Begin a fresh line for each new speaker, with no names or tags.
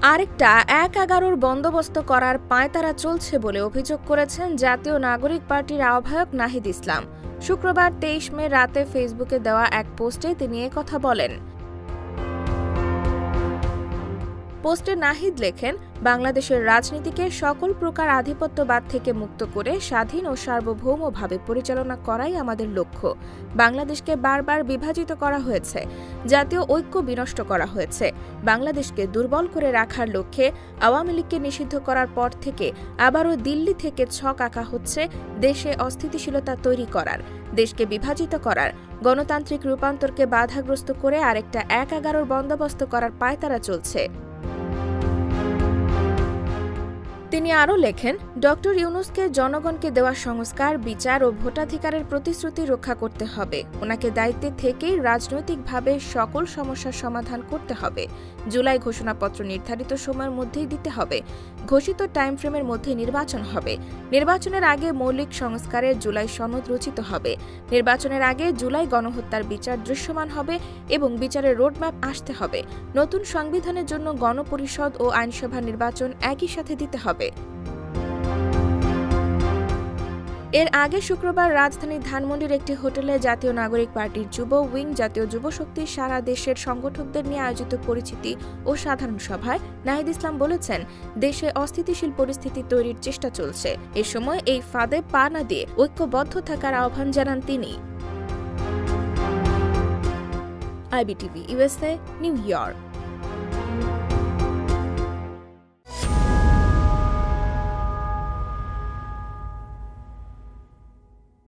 আরেকটা ১/১১ বন্দোবস্ত করার পাঁয়তারা চলছে বলে অভিযোগ করেছেন জাতীয় নাগরিক পার্টির আহ্বায়ক নাহিদ ইসলাম। শুক্রবার ২৩ মে রাতে ফেসবুকে দেওয়া এক পোস্টে তিনি একথা বলেন। পোস্টে নাহিদ লেখেন, বাংলাদেশের রাজনীতিকে সকল প্রকার আধিপত্যবাদ থেকে মুক্ত করে স্বাধীন ও সার্বভৌমভাবে পরিচালনা করাই আমাদের লক্ষ্য। বাংলাদেশকে বারবার বিভাজিত করা হয়েছে, জাতীয় ঐক্য বিনষ্ট করা হয়েছে। বাংলাদেশকে দুর্বল করে রাখার লক্ষ্যে আওয়ামী লীগকে নিষিদ্ধ করার পর থেকে আবারও দিল্লি থেকে ছক আঁকা হচ্ছে দেশে অস্থিতিশীলতা তৈরি করার, দেশকে বিভাজিত করার, গণতান্ত্রিক রূপান্তরকে বাধাগ্রস্ত করে আরেকটা ১/১১ বন্দোবস্ত করার পাঁয়তারা চলছে। তিনি আরও লেখেন, ডক্টর ইউনূসকে জনগণকে দেওয়া সংস্কার, বিচার ও ভোটাধিকারের প্রতিশ্রুতি রক্ষা করতে হবে। ওনাকে দায়িত্বে থেকেই রাজনৈতিকভাবে সকল সমস্যার সমাধান করতে হবে। জুলাই ঘোষণাপত্র নির্ধারিত সময়ের মধ্যেই দিতে হবে। ঘোষিত টাইম ফ্রেমের মধ্যে নির্বাচন হবে। নির্বাচনের আগে মৌলিক সংস্কারের জুলাই সনদ রচিত হবে। নির্বাচনের আগে জুলাই গণহত্যার বিচার দৃশ্যমান হবে এবং বিচারের রোডম্যাপ আসতে হবে। নতুন সংবিধানের জন্য গণপরিষদ ও আইনসভা নির্বাচন একই সাথে দিতে হবে। এর আগে শুক্রবার রাজধানীর ধানমন্ডির একটি হোটেলে জাতীয় নাগরিক পার্টির যুব উইং জাতীয় যুবশক্তির সারা দেশের সংগঠকদের নিয়ে আয়োজিত পরিচিতি ও সাধারণ সভায় নাহিদ ইসলাম বলেছেন, দেশে অস্থিতিশীল পরিস্থিতি তৈরির চেষ্টা চলছে। এ সময় এই ফাঁদে পা না দিয়ে ঐক্যবদ্ধ থাকার আহ্বান জানান তিনি। IBTV USA, new York.